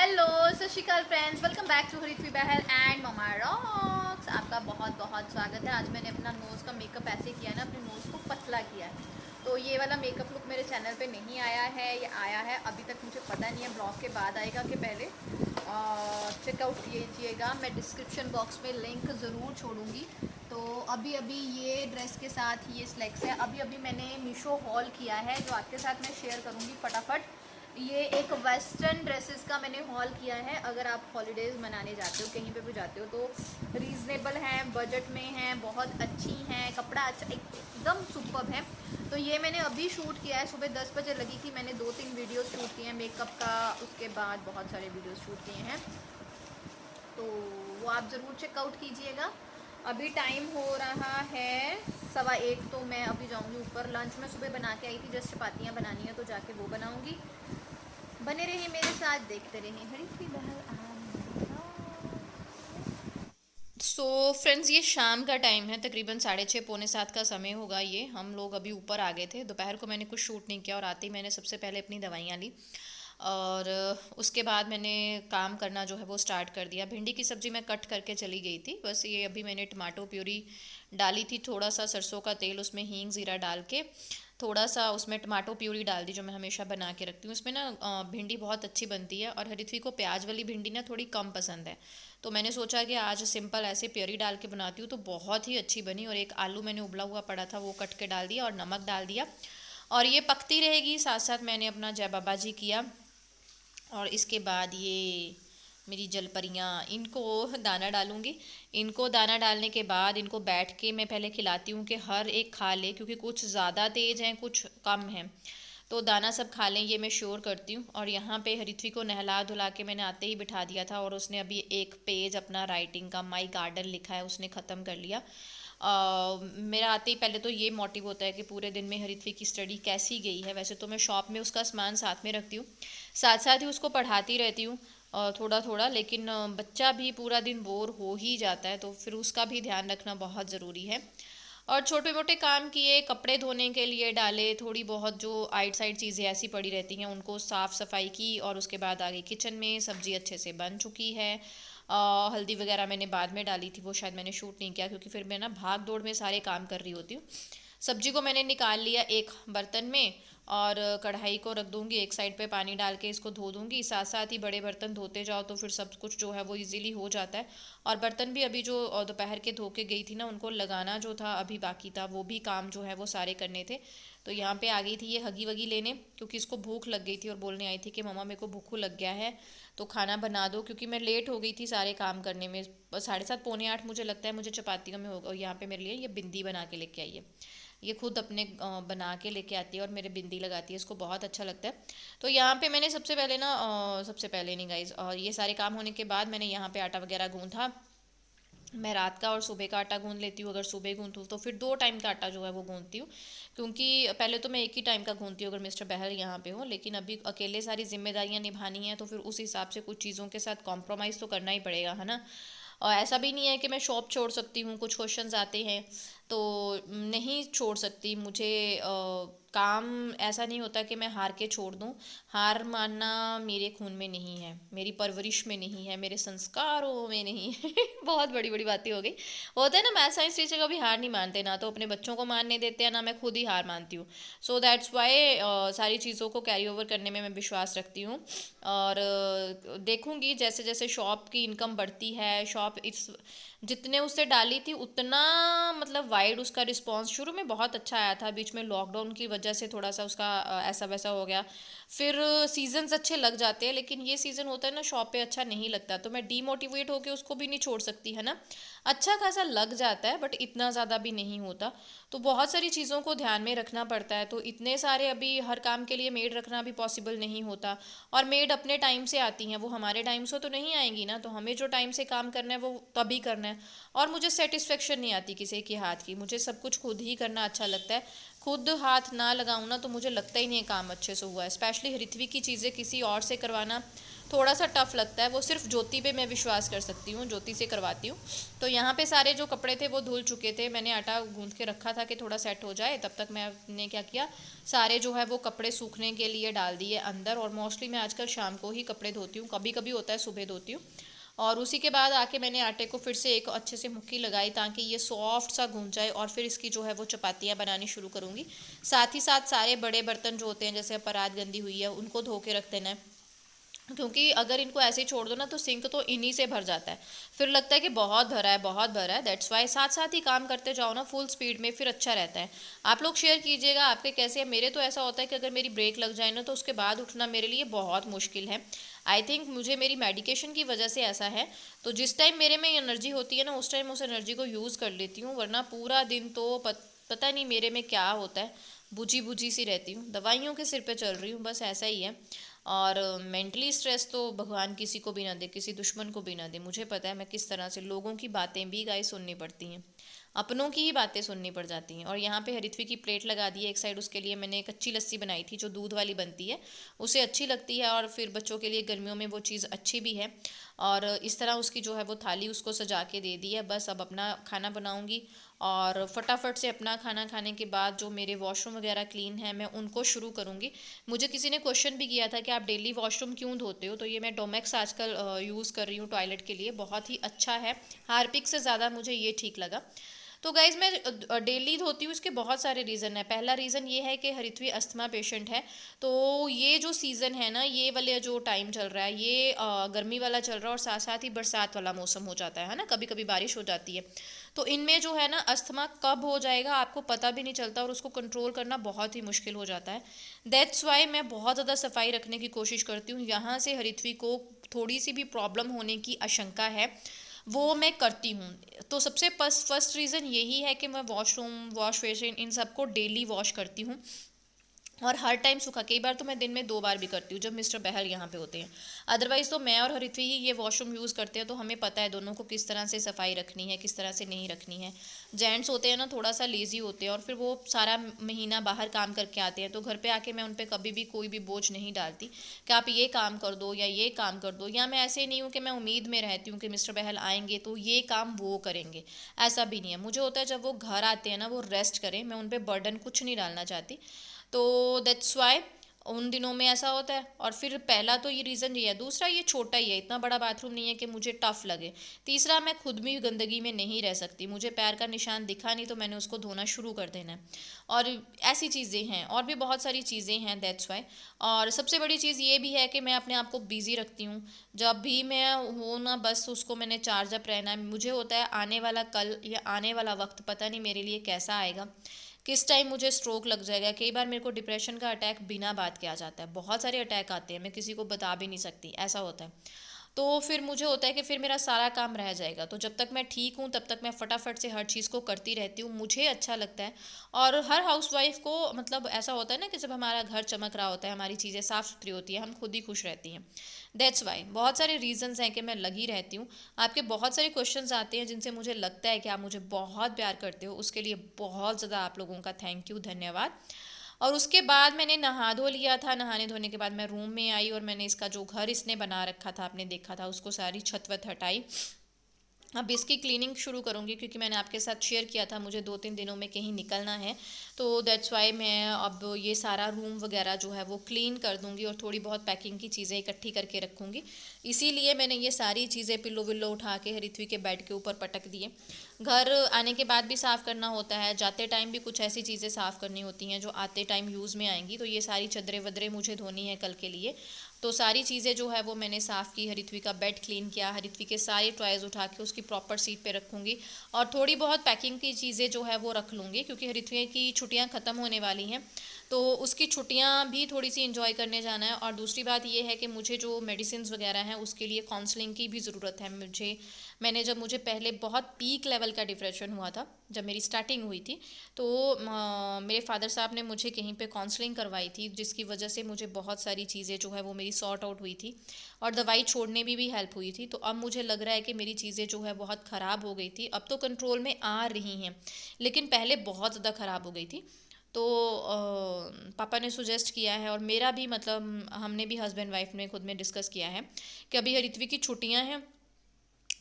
Hello Sat Sri Akal friends, welcome back to Haritvi Bahl and mama rocks. आपका बहुत बहुत स्वागत है। आज मैंने अपना नोज़ का मेकअप ऐसे किया है ना, अपने नोज़ को पतला किया है। तो ये वाला मेकअप लुक मेरे चैनल पे नहीं आया है, ये आया है अभी तक मुझे पता नहीं है ब्लॉग के बाद आएगा कि पहले। चेकआउट कीजिएगा, मैं डिस्क्रिप्शन बॉक्स में लिंक ज़रूर छोड़ूंगी। तो अभी अभी ये ड्रेस के साथ ये स्लेक्स है। अभी अभी मैंने मीशो हॉल किया है जो आपके साथ मैं शेयर करूँगी फटाफट। ये एक वेस्टर्न ड्रेसेस का मैंने हॉल किया है। अगर आप हॉलीडेज़ मनाने जाते हो, कहीं पे भी जाते हो, तो रीज़नेबल हैं, बजट में हैं, बहुत अच्छी हैं, कपड़ा अच्छा एकदम सुपर्ब है। तो ये मैंने अभी शूट किया है, सुबह 10 बजे लगी थी। मैंने 2-3 वीडियोस शूट किए हैं मेकअप का, उसके बाद बहुत सारे वीडियोस शूट किए हैं, तो वो आप ज़रूर चेकआउट कीजिएगा। अभी टाइम हो रहा है 1:15, तो मैं अभी जाऊंगी ऊपर। लंच में सुबह बना के आई थी, जस्ट चपातियाँ बनानी है तो जाके वो बनाऊंगी। बने रहिए मेरे साथ, देखते रहिए हरित्वी बहल। सो फ्रेंड्स, ये शाम का टाइम है, तकरीबन 6:30 पौने 7 का समय होगा। ये हम लोग अभी ऊपर आ गए थे। दोपहर को मैंने कुछ शूट नहीं किया और आते ही मैंने सबसे पहले अपनी दवाइयाँ ली और उसके बाद मैंने काम करना जो है वो स्टार्ट कर दिया। भिंडी की सब्ज़ी मैं कट करके चली गई थी, बस ये अभी मैंने टमाटो प्यूरी डाली थी, थोड़ा सा सरसों का तेल, उसमें हींग ज़ीरा डाल के थोड़ा सा उसमें टमाटो प्यूरी डाल दी, जो मैं हमेशा बना के रखती हूँ। उसमें ना भिंडी बहुत अच्छी बनती है और हरित्वी को प्याज वाली भिंडी ना थोड़ी कम पसंद है, तो मैंने सोचा कि आज सिंपल ऐसे प्योरी डाल के बनाती हूँ, तो बहुत ही अच्छी बनी। और एक आलू मैंने उबला हुआ पड़ा था, वो कट के डाल दिया और नमक डाल दिया और ये पकती रहेगी। साथ साथ मैंने अपना जय बाबा जी किया और इसके बाद ये मेरी जलपरियाँ, इनको दाना डालूंगी। इनको दाना डालने के बाद इनको बैठ के मैं पहले खिलाती हूँ कि हर एक खा ले, क्योंकि कुछ ज़्यादा तेज़ हैं, कुछ कम हैं, तो दाना सब खा लें, ये मैं श्योर करती हूँ। और यहाँ पे हरित्वी को नहला धुला के मैंने आते ही बिठा दिया था और उसने अभी एक पेज अपना राइटिंग का माई गार्डन लिखा है, उसने ख़त्म कर लिया। मेरा आते ही पहले तो ये मोटिव होता है कि पूरे दिन में हरित्वी की स्टडी कैसी गई है। वैसे तो मैं शॉप में उसका सामान साथ में रखती हूँ, साथ साथ ही उसको पढ़ाती रहती हूँ थोड़ा थोड़ा, लेकिन बच्चा भी पूरा दिन बोर हो ही जाता है, तो फिर उसका भी ध्यान रखना बहुत ज़रूरी है। और छोटे मोटे काम किए, कपड़े धोने के लिए डाले, थोड़ी बहुत जो आइट साइड चीज़ें ऐसी पड़ी रहती हैं उनको साफ़ सफाई की और उसके बाद आ गई किचन में। सब्ज़ी अच्छे से बन चुकी है। हल्दी वगैरह मैंने बाद में डाली थी, वो शायद मैंने शूट नहीं किया क्योंकि फिर मैं ना भाग दौड़ में सारे काम कर रही होती हूँ। सब्जी को मैंने निकाल लिया एक बर्तन में और कढ़ाई को रख दूंगी एक साइड पे, पानी डाल के इसको धो दूंगी। साथ साथ ही बड़े बर्तन धोते जाओ तो फिर सब कुछ जो है वो इजीली हो जाता है। और बर्तन भी अभी जो दोपहर के धो के गई थी ना, उनको लगाना जो था अभी बाकी था, वो भी काम जो है वो सारे करने थे। तो यहाँ पे आ गई थी ये हगी वगी लेने, क्योंकि इसको भूख लग गई थी और बोलने आई थी कि मम्मा मेरे को भूख लग गया है तो खाना बना दो, क्योंकि मैं लेट हो गई थी सारे काम करने में। 7:30 पौने 8 मुझे लगता है मुझे चपातियों में होगा। और यहाँ पे मेरे लिए ये बिंदी बना के लेके आई है, ये खुद अपने बना के लेके आती है और मेरे बिंदी लगाती है, इसको बहुत अच्छा लगता है। तो यहाँ पे मैंने सबसे पहले ना सबसे पहले नहीं गाइज, ये सारे काम होने के बाद मैंने यहाँ पे आटा वगैरह गूँथा। मैं रात का और सुबह का आटा गूँध लेती हूँ, अगर सुबह गूँथूँ तो फिर 2 टाइम का आटा जो है वो गूँधती हूँ, क्योंकि पहले तो मैं एक ही टाइम का गूँधती हूँ अगर मिस्टर बहल यहाँ पे हो, लेकिन अभी अकेले सारी जिम्मेदारियाँ निभानी हैं तो फिर उस हिसाब से कुछ चीज़ों के साथ कॉम्प्रोमाइज़ तो करना ही पड़ेगा, है ना। और ऐसा भी नहीं है कि मैं शॉप छोड़ सकती हूँ, कुछ क्वेश्चंस आते हैं तो नहीं छोड़ सकती। मुझे काम ऐसा नहीं होता कि मैं हार के छोड़ दूँ। हार मानना मेरे खून में नहीं है, मेरी परवरिश में नहीं है, मेरे संस्कारों में नहीं है। बहुत बड़ी बड़ी बातें हो गई। होता है ना, मैथ साइंस टीचर कभी हार नहीं मानते, ना तो अपने बच्चों को मानने देते हैं, ना मैं खुद ही हार मानती हूँ। सो दैट्स वाई सारी चीज़ों को कैरी ओवर करने में मैं विश्वास रखती हूँ। और देखूँगी जैसे जैसे शॉप की इनकम बढ़ती है, शॉप इस जितने उससे डाली थी उतना मतलब वाइड उसका रिस्पांस शुरू में बहुत अच्छा आया था। बीच में लॉकडाउन की वजह से थोड़ा सा उसका ऐसा वैसा हो गया, फिर सीजन्स अच्छे लग जाते हैं, लेकिन ये सीज़न होता है ना शॉप पे अच्छा नहीं लगता, तो मैं डीमोटिवेट होकर उसको भी नहीं छोड़ सकती, है ना। अच्छा खासा लग जाता है बट इतना ज़्यादा भी नहीं होता। तो बहुत सारी चीज़ों को ध्यान में रखना पड़ता है, तो इतने सारे अभी हर काम के लिए मेड रखना भी पॉसिबल नहीं होता। और मेड अपने टाइम से आती हैं, वो हमारे टाइम से तो नहीं आएंगी ना, तो हमें जो टाइम से काम करना है वो तभी करना है। और मुझे सेटिस्फेक्शन नहीं आती किसी के हाथ की, मुझे सब कुछ खुद ही करना अच्छा लगता है। खुद हाथ ना लगाऊँ ना तो मुझे लगता ही नहीं है काम अच्छे से हुआ है। स्पेशली हरित्वी की चीज़ें किसी और से करवाना थोड़ा सा टफ लगता है। वो सिर्फ ज्योति पे मैं विश्वास कर सकती हूँ, ज्योति से करवाती हूँ। तो यहाँ पे सारे जो कपड़े थे वो धुल चुके थे, मैंने आटा गूंथ के रखा था कि थोड़ा सेट हो जाए। तब तक मैंने क्या किया, सारे जो है वो कपड़े सूखने के लिए डाल दिए अंदर। और मोस्टली मैं आजकल शाम को ही कपड़े धोती हूँ, कभी कभी होता है सुबह धोती हूँ। और उसी के बाद आके मैंने आटे को फिर से एक अच्छे से मुक्की लगाई ताकि ये सॉफ्ट सा गूंज जाए, और फिर इसकी जो है वो चपातियाँ बनानी शुरू करूँगी। साथ ही साथ सारे बड़े बर्तन जो होते हैं, जैसे परात गंदी हुई है, उनको धो के रख देना है, क्योंकि अगर इनको ऐसे ही छोड़ दो ना तो सिंक तो इन्हीं से भर जाता है। फिर लगता है कि बहुत भरा है, बहुत भरा है। दैट्स वाई साथ साथ ही काम करते जाओ ना फुल स्पीड में, फिर अच्छा रहता है। आप लोग शेयर कीजिएगा आपके कैसे है। मेरे तो ऐसा होता है कि अगर मेरी ब्रेक लग जाए ना तो उसके बाद उठना मेरे लिए बहुत मुश्किल है। आई थिंक मुझे मेरी मेडिकेशन की वजह से ऐसा है। तो जिस टाइम मेरे में एनर्जी होती है ना, उस टाइम उस एनर्जी को यूज़ कर लेती हूँ, वरना पूरा दिन तो पता नहीं मेरे में क्या होता है, बुझी बुझी सी रहती हूँ। दवाइयों के सिर पे चल रही हूँ, बस ऐसा ही है। और मेंटली स्ट्रेस तो भगवान किसी को भी ना दे, किसी दुश्मन को भी ना दे। मुझे पता है मैं किस तरह से, लोगों की बातें भी गाइस सुननी पड़ती हैं, अपनों की ही बातें सुननी पड़ जाती हैं। और यहाँ पे हरित्वी की प्लेट लगा दी है एक साइड, उसके लिए मैंने कच्ची लस्सी बनाई थी जो दूध वाली बनती है, उसे अच्छी लगती है। और फिर बच्चों के लिए गर्मियों में वो चीज़ अच्छी भी है। और इस तरह उसकी जो है वो थाली उसको सजा के दे दी है। बस अब अपना खाना बनाऊँगी, और फटाफट से अपना खाना खाने के बाद जो मेरे वॉशरूम वगैरह क्लीन है मैं उनको शुरू करूँगी। मुझे किसी ने क्वेश्चन भी किया था कि आप डेली वॉशरूम क्यों धोते हो, तो ये मैं डोमेक्स आजकल यूज़ कर रही हूँ टॉयलेट के लिए, बहुत ही अच्छा है। हार्पिक से ज़्यादा मुझे ये ठीक लगा। तो गाइज़ मैं डेली धोती हूँ, इसके बहुत सारे रीज़न है। पहला रीज़न ये है कि हरित्वी अस्थमा पेशेंट है, तो ये जो सीज़न है ना, ये वाले जो टाइम चल रहा है, ये गर्मी वाला चल रहा है, और साथ साथ ही बरसात वाला मौसम हो जाता है ना, कभी कभी बारिश हो जाती है। तो इनमें जो है ना अस्थमा कब हो जाएगा आपको पता भी नहीं चलता, और उसको कंट्रोल करना बहुत ही मुश्किल हो जाता है। दैट्स वाई मैं बहुत ज़्यादा सफाई रखने की कोशिश करती हूँ। यहाँ से हरित्वी को थोड़ी सी भी प्रॉब्लम होने की आशंका है, वो मैं करती हूँ। तो सबसे फर्स्ट रीज़न यही है कि मैं वॉशरूम, वॉश बेसिन, इन सबको डेली वॉश करती हूँ, और हर टाइम सूखा। कई बार तो मैं दिन में 2 बार भी करती हूँ जब मिस्टर बहल यहाँ पे होते हैं। अदरवाइज़ तो मैं और हरित्वी ही ये वॉशरूम यूज़ करते हैं, तो हमें पता है दोनों को किस तरह से सफाई रखनी है, किस तरह से नहीं रखनी है। जेंट्स होते हैं ना थोड़ा सा लेज़ी होते हैं, और फिर वो सारा महीना बाहर काम करके आते हैं, तो घर पर आके मैं उन पर कभी भी कोई भी बोझ नहीं डालती कि आप ये काम कर दो या ये काम कर दो। या मैं ऐसे नहीं हूँ कि मैं उम्मीद में रहती हूँ कि मिस्टर बहल आएंगे तो ये काम वो करेंगे, ऐसा भी नहीं है। मुझे होता है जब वो घर आते हैं ना वो रेस्ट करें, मैं उन पर बर्डन कुछ नहीं डालना चाहती। तो दैट्स वाई उन दिनों में ऐसा होता है। और फिर पहला तो ये रीज़न ये है। दूसरा, ये छोटा ही है, इतना बड़ा बाथरूम नहीं है कि मुझे टफ लगे। तीसरा, मैं खुद भी गंदगी में नहीं रह सकती, मुझे पैर का निशान दिखा नहीं तो मैंने उसको धोना शुरू कर देना है। और ऐसी चीज़ें हैं, और भी बहुत सारी चीज़ें हैं, दैट्स वाई। और सबसे बड़ी चीज़ ये भी है कि मैं अपने आप को बिज़ी रखती हूँ। जब भी मैं हूँ ना, बस उसको मैंने चार्ज अप रहना है। मुझे होता है आने वाला कल या आने वाला वक्त पता नहीं मेरे लिए कैसा आएगा, किस टाइम मुझे स्ट्रोक लग जाएगा। कई बार मेरे को डिप्रेशन का अटैक बिना बात के आ जाता है, बहुत सारे अटैक आते हैं, मैं किसी को बता भी नहीं सकती, ऐसा होता है। तो फिर मुझे होता है कि फिर मेरा सारा काम रह जाएगा। तो जब तक मैं ठीक हूँ तब तक मैं फटाफट से हर चीज़ को करती रहती हूँ, मुझे अच्छा लगता है। और हर हाउसवाइफ को मतलब ऐसा होता है ना कि जब हमारा घर चमक रहा होता है, हमारी चीज़ें साफ़ सुथरी होती है, हम खुद ही खुश रहती हैं। दैट्स वाई बहुत सारे रीजंस हैं कि मैं लगी रहती हूँ। आपके बहुत सारे क्वेश्चंस आते हैं जिनसे मुझे लगता है कि आप मुझे बहुत प्यार करते हो, उसके लिए बहुत ज़्यादा आप लोगों का थैंक यू, धन्यवाद। और उसके बाद मैंने नहा धो लिया था। नहाने धोने के बाद मैं रूम में आई, और मैंने इसका जो घर इसने बना रखा था, आपने देखा था, उसको सारी छत वत हटाई। अब इसकी क्लीनिंग शुरू करूँगी, क्योंकि मैंने आपके साथ शेयर किया था मुझे 2-3 दिनों में कहीं निकलना है। तो दैट्स वाई मैं अब ये सारा रूम वगैरह जो है वो क्लीन कर दूँगी, और थोड़ी बहुत पैकिंग की चीज़ें इकट्ठी करके रखूँगी। इसीलिए मैंने ये सारी चीज़ें पिल्लो विल्लो उठा के हरित्वी के बेड के ऊपर पटक दिए। घर आने के बाद भी साफ़ करना होता है, जाते टाइम भी कुछ ऐसी चीज़ें साफ़ करनी होती हैं जो आते टाइम यूज़ में आएंगी। तो ये सारी चदरें वदरें मुझे धोनी है कल के लिए। तो सारी चीज़ें जो है वो मैंने साफ़ की, हरित्वी का बेड क्लीन किया, हरित्वी के सारे टॉयज़ उठा के उसकी प्रॉपर सीट पे रखूँगी। और थोड़ी बहुत पैकिंग की चीज़ें जो है वो रख लूँगी, क्योंकि हरित्वी की छुट्टियाँ ख़त्म होने वाली हैं, तो उसकी छुट्टियाँ भी थोड़ी सी इंजॉय करने जाना है। और दूसरी बात ये है कि मुझे जो मेडिसिन वगैरह हैं उसके लिए काउंसलिंग की भी ज़रूरत है। जब मुझे पहले बहुत पीक लेवल का डिप्रेशन हुआ था, जब मेरी स्टार्टिंग हुई थी, तो मेरे फादर साहब ने मुझे कहीं पे काउंसलिंग करवाई थी, जिसकी वजह से मुझे बहुत सारी चीज़ें जो है वो मेरी सॉर्ट आउट हुई थी, और दवाई छोड़ने में भी हेल्प हुई थी। तो अब मुझे लग रहा है कि मेरी चीज़ें जो है बहुत ख़राब हो गई थी, अब तो कंट्रोल में आ रही हैं, लेकिन पहले बहुत ज़्यादा ख़राब हो गई थी। तो पापा ने सुजेस्ट किया है, और मेरा भी मतलब हमने भी हस्बैंड वाइफ ने खुद में डिस्कस किया है कि अभी ऋत्वी की छुट्टियां हैं,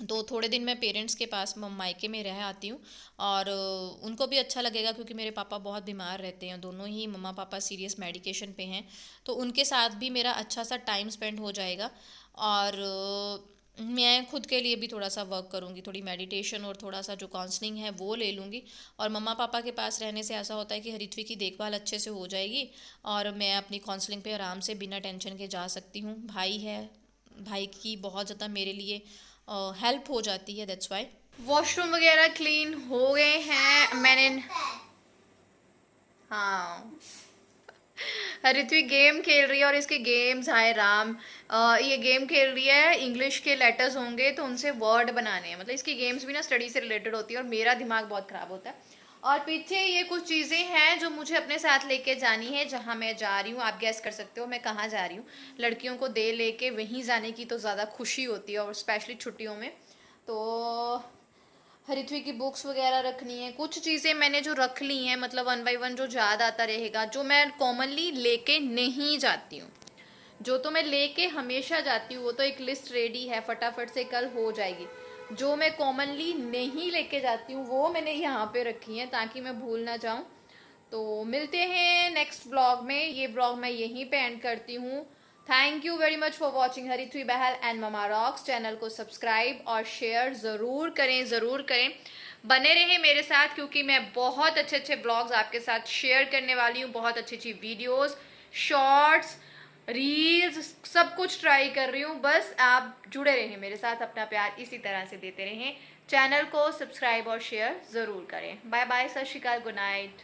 तो थोड़े दिन मैं पेरेंट्स के पास मायके में रह आती हूँ। और उनको भी अच्छा लगेगा, क्योंकि मेरे पापा बहुत बीमार रहते हैं, दोनों ही मम्मा पापा सीरियस मेडिकेशन पे हैं। तो उनके साथ भी मेरा अच्छा सा टाइम स्पेंड हो जाएगा। और मैं खुद के लिए भी थोड़ा सा वर्क करूँगी, थोड़ी मेडिटेशन और थोड़ा सा जो काउंसलिंग है वो ले लूँगी। और मम्मा पापा के पास रहने से ऐसा होता है कि ऋत्वी की देखभाल अच्छे से हो जाएगी, और मैं अपनी काउंसलिंग पे आराम से बिना टेंशन के जा सकती हूँ। भाई है, भाई की बहुत ज़्यादा मेरे लिए हेल्प हो जाती है, दैट्स वाई। वॉशरूम वगैरह क्लीन हो गए हैं मैंने। हाँ, ऋत्विक गेम खेल रही है, और इसके गेम्स, हाय राम, ये गेम खेल रही है, इंग्लिश के लेटर्स होंगे तो उनसे वर्ड बनाने हैं। मतलब इसकी गेम्स भी ना स्टडी से रिलेटेड होती है, और मेरा दिमाग बहुत ख़राब होता है। और पीछे ये कुछ चीज़ें हैं जो मुझे अपने साथ लेके जानी है, जहाँ मैं जा रही हूँ। आप गैस कर सकते हो मैं कहाँ जा रही हूँ। लड़कियों को दे लेके वहीं जाने की तो ज़्यादा खुशी होती है, और स्पेशली छुट्टियों में। तो ऋत्विक की बुक्स वगैरह रखनी है, कुछ चीज़ें मैंने जो रख ली हैं, मतलब वन बाई वन जो याद आता रहेगा, जो मैं कॉमनली लेके नहीं जाती हूँ। जो तो मैं लेके हमेशा जाती हूँ वो तो एक लिस्ट रेडी है, फटाफट से कल हो जाएगी। जो मैं कॉमनली नहीं लेके जाती हूँ वो मैंने यहाँ पे रखी है, ताकि मैं भूल ना जाऊँ। तो मिलते हैं नेक्स्ट ब्लॉग में। ये ब्लॉग मैं यहीं पे एंड करती हूँ। Thank you very much for watching Harithvi Bahl and mama rocks. Channel को सब्सक्राइब और शेयर ज़रूर करें, ज़रूर करें। बने रहें मेरे साथ, क्योंकि मैं बहुत अच्छे अच्छे ब्लॉग्स आपके साथ शेयर करने वाली हूँ। बहुत अच्छी अच्छी वीडियोस, शॉर्ट्स, रील्स, सब कुछ ट्राई कर रही हूँ। बस आप जुड़े रहें मेरे साथ, अपना प्यार इसी तरह से देते रहें। चैनल को सब्सक्राइब और शेयर ज़रूर करें। बाय बाय, सत श्री अकाल, गुड नाइट।